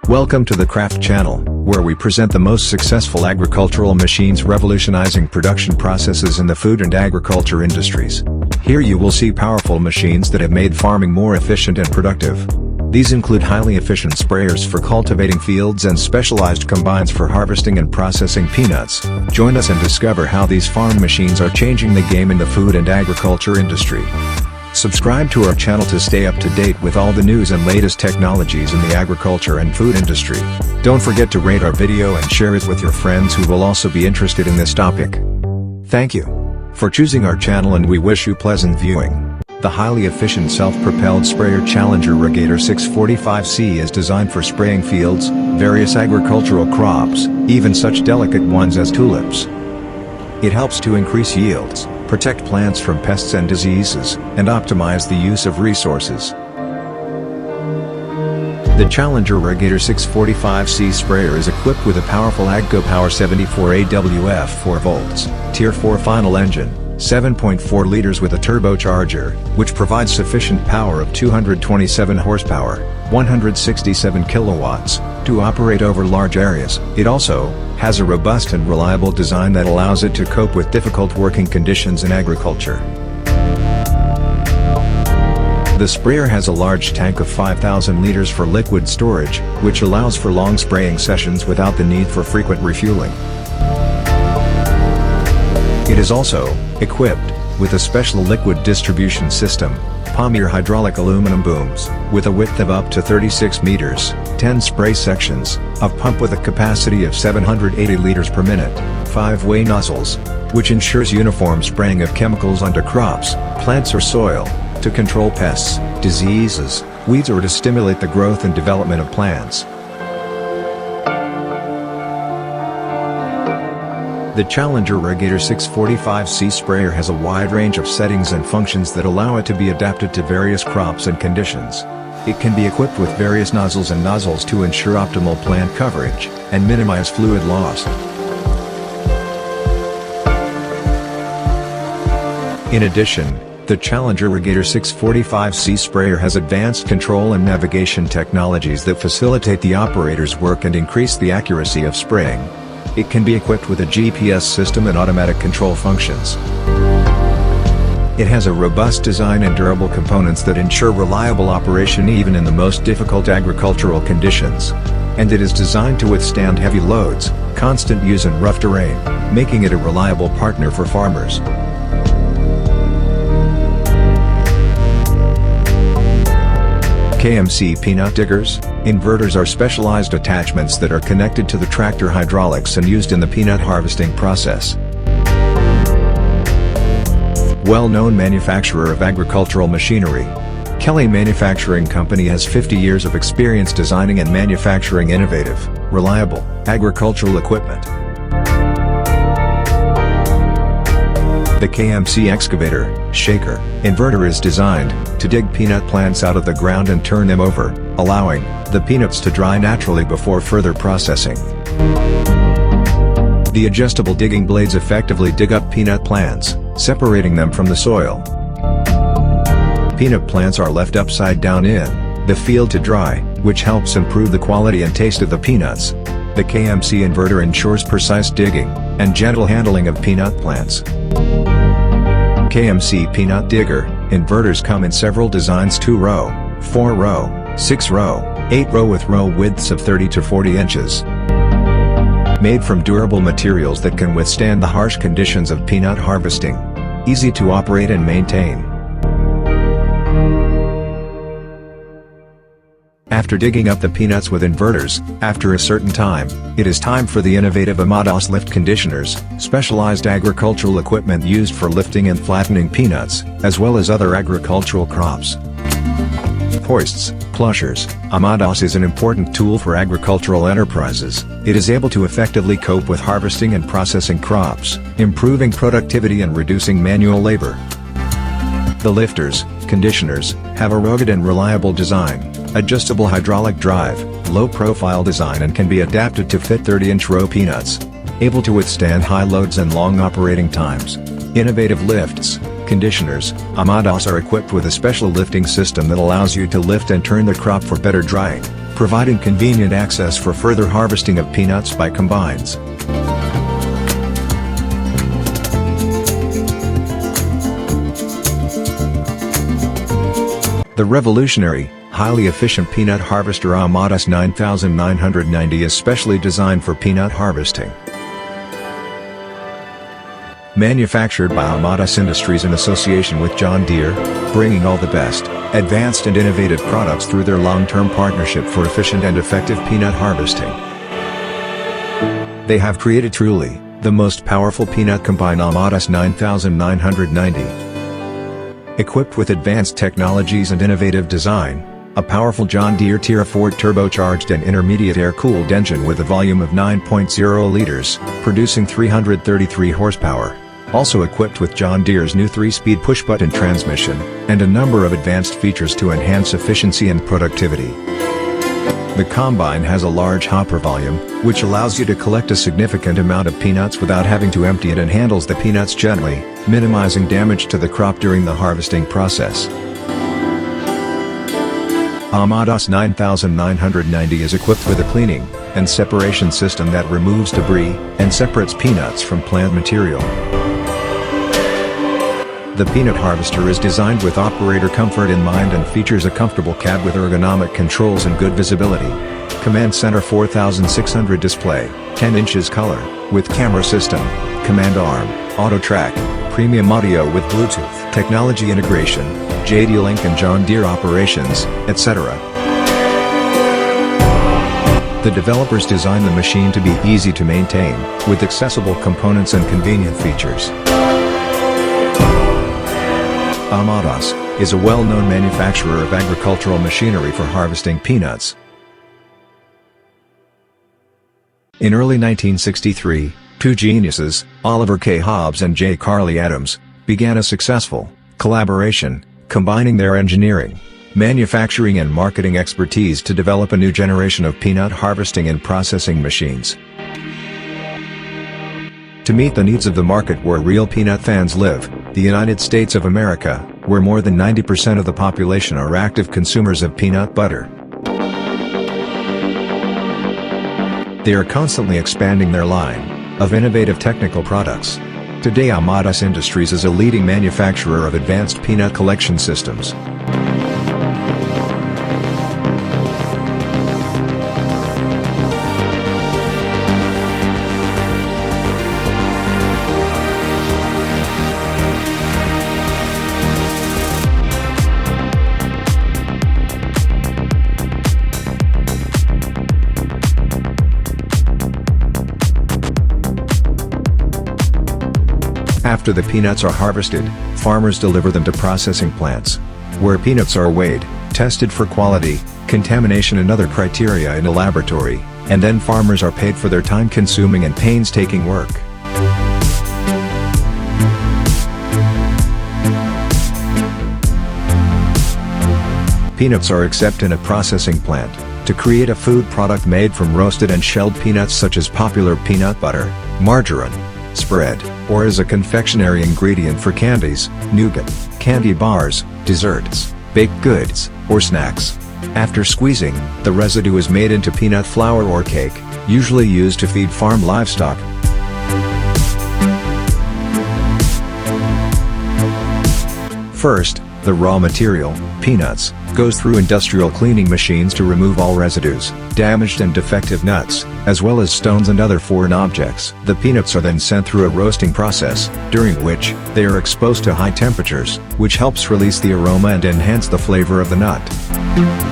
Welcome to the Craft Channel, where we present the most successful agricultural machines revolutionizing production processes in the food and agriculture industries. Here you will see powerful machines that have made farming more efficient and productive. These include highly efficient sprayers for cultivating fields and specialized combines for harvesting and processing peanuts. Join us and discover how these farm machines are changing the game in the food and agriculture industry. Subscribe to our channel to stay up to date with all the news and latest technologies in the agriculture and food industry. Don't forget to rate our video and share it with your friends who will also be interested in this topic. Thank you for choosing our channel, and we wish you pleasant viewing. The highly efficient self-propelled sprayer Challenger Rogator 645C is designed for spraying fields, various agricultural crops, even such delicate ones as tulips. It helps to increase yields, protect plants from pests and diseases, and optimize the use of resources. The Challenger Rogator 645C sprayer is equipped with a powerful AGCO Power 74 AWF 4 volts, Tier 4 final engine, 7.4 liters with a turbocharger, which provides sufficient power of 227 horsepower, 167 kilowatts, to operate over large areas. It also has a robust and reliable design that allows it to cope with difficult working conditions in agriculture. The sprayer has a large tank of 5,000 liters for liquid storage, which allows for long spraying sessions without the need for frequent refueling. It is also equipped with a special liquid distribution system, Pommier hydraulic aluminum booms, with a width of up to 36 meters, 10 spray sections, a pump with a capacity of 780 liters per minute, 5-way nozzles, which ensures uniform spraying of chemicals onto crops, plants or soil, to control pests, diseases, weeds, or to stimulate the growth and development of plants. The Challenger Rogator 645C sprayer has a wide range of settings and functions that allow it to be adapted to various crops and conditions. It can be equipped with various nozzles and nozzles to ensure optimal plant coverage and minimize fluid loss. In addition, the Challenger Rogator 645C sprayer has advanced control and navigation technologies that facilitate the operator's work and increase the accuracy of spraying. It can be equipped with a GPS system and automatic control functions. It has a robust design and durable components that ensure reliable operation even in the most difficult agricultural conditions. And it is designed to withstand heavy loads, constant use and rough terrain, making it a reliable partner for farmers. KMC peanut diggers, inverters are specialized attachments that are connected to the tractor hydraulics and used in the peanut harvesting process. Well-known manufacturer of agricultural machinery, Kelly Manufacturing Company has 50 years of experience designing and manufacturing innovative, reliable, agricultural equipment. The KMC excavator, shaker, inverter is designed to dig peanut plants out of the ground and turn them over, allowing the peanuts to dry naturally before further processing. The adjustable digging blades effectively dig up peanut plants, separating them from the soil. Peanut plants are left upside down in the field to dry, which helps improve the quality and taste of the peanuts. The KMC inverter ensures precise digging and gentle handling of peanut plants. KMC peanut digger inverters come in several designs: 2-row, 4-row, 6-row, 8-row with row widths of 30 to 40 inches. Made from durable materials that can withstand the harsh conditions of peanut harvesting. Easy to operate and maintain. After digging up the peanuts with inverters, after a certain time, it is time for the innovative Amados lift conditioners, specialized agricultural equipment used for lifting and flattening peanuts, as well as other agricultural crops. Hoists, plushers. Amados is an important tool for agricultural enterprises. It is able to effectively cope with harvesting and processing crops, improving productivity and reducing manual labor. The lifters, conditioners, have a rugged and reliable design, adjustable hydraulic drive, low-profile design, and can be adapted to fit 30-inch row peanuts. Able to withstand high loads and long operating times. Innovative lifts, conditioners. Amados are equipped with a special lifting system that allows you to lift and turn the crop for better drying, providing convenient access for further harvesting of peanuts by combines. The revolutionary, highly efficient peanut harvester Amadas 9990 is specially designed for peanut harvesting. Manufactured by Amadas Industries in association with John Deere, bringing all the best, advanced and innovative products through their long-term partnership for efficient and effective peanut harvesting. They have created truly, the most powerful peanut combine Amadas 9990. Equipped with advanced technologies and innovative design, a powerful John Deere Tier 4 turbocharged and intermediate air-cooled engine with a volume of 9.0 liters, producing 333 horsepower. Also equipped with John Deere's new 3-speed push-button transmission, and a number of advanced features to enhance efficiency and productivity. The combine has a large hopper volume, which allows you to collect a significant amount of peanuts without having to empty it, and handles the peanuts gently, minimizing damage to the crop during the harvesting process. Amadas 9990 is equipped with a cleaning and separation system that removes debris and separates peanuts from plant material. The peanut harvester is designed with operator comfort in mind and features a comfortable cab with ergonomic controls and good visibility. Command Center 4600 display, 10 inches color, with camera system, command arm, auto track, premium audio with Bluetooth technology integration, JD-Link and John Deere operations, etc. The developers designed the machine to be easy to maintain, with accessible components and convenient features. Amadas is a well-known manufacturer of agricultural machinery for harvesting peanuts. In early 1963, two geniuses, Oliver K. Hobbs and J. Carly Adams, began a successful collaboration, combining their engineering, manufacturing and marketing expertise to develop a new generation of peanut harvesting and processing machines. To meet the needs of the market where real peanut fans live, the United States of America, where more than 90% of the population are active consumers of peanut butter. They are constantly expanding their line of innovative technical products. Today Amadas Industries is a leading manufacturer of advanced peanut collection systems. After the peanuts are harvested, farmers deliver them to processing plants, where peanuts are weighed, tested for quality, contamination and other criteria in a laboratory, and then farmers are paid for their time-consuming and painstaking work. Peanuts are accepted in a processing plant to create a food product made from roasted and shelled peanuts, such as popular peanut butter, margarine, spread, or as a confectionery ingredient for candies, nougat, candy bars, desserts, baked goods, or snacks. After squeezing, the residue is made into peanut flour or cake, usually used to feed farm livestock. First, the raw material, peanuts, goes through industrial cleaning machines to remove all residues, damaged and defective nuts, as well as stones and other foreign objects. The peanuts are then sent through a roasting process, during which they are exposed to high temperatures, which helps release the aroma and enhance the flavor of the nut.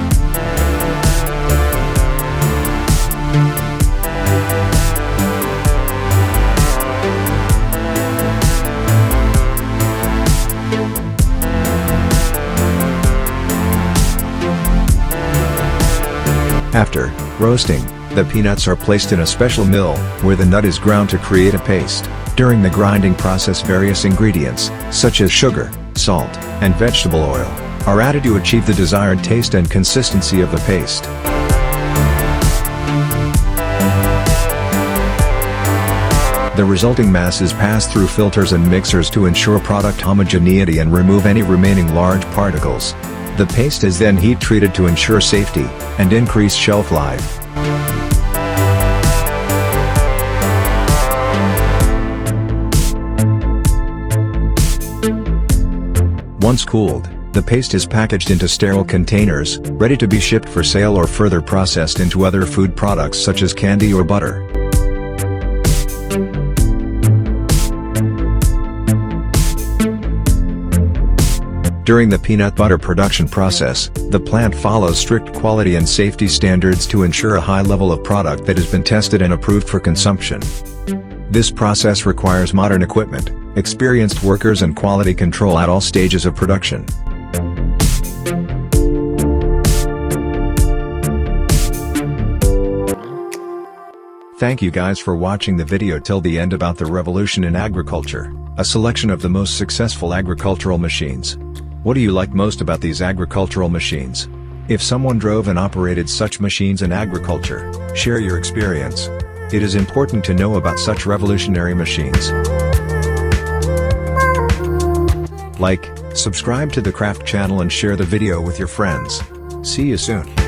After roasting, the peanuts are placed in a special mill, where the nut is ground to create a paste. During the grinding process, various ingredients, such as sugar, salt, and vegetable oil, are added to achieve the desired taste and consistency of the paste. The resulting mass is passed through filters and mixers to ensure product homogeneity and remove any remaining large particles. The paste is then heat treated to ensure safety. and increase shelf life. Once cooled, the paste is packaged into sterile containers, ready to be shipped for sale or further processed into other food products such as candy or butter. During the peanut butter production process, the plant follows strict quality and safety standards to ensure a high level of product that has been tested and approved for consumption. This process requires modern equipment, experienced workers and quality control at all stages of production. Thank you guys for watching the video till the end about the revolution in agriculture, a selection of the most successful agricultural machines. What do you like most about these agricultural machines? If someone drove and operated such machines in agriculture, share your experience. It is important to know about such revolutionary machines. Like, subscribe to the Craft channel and share the video with your friends. See you soon.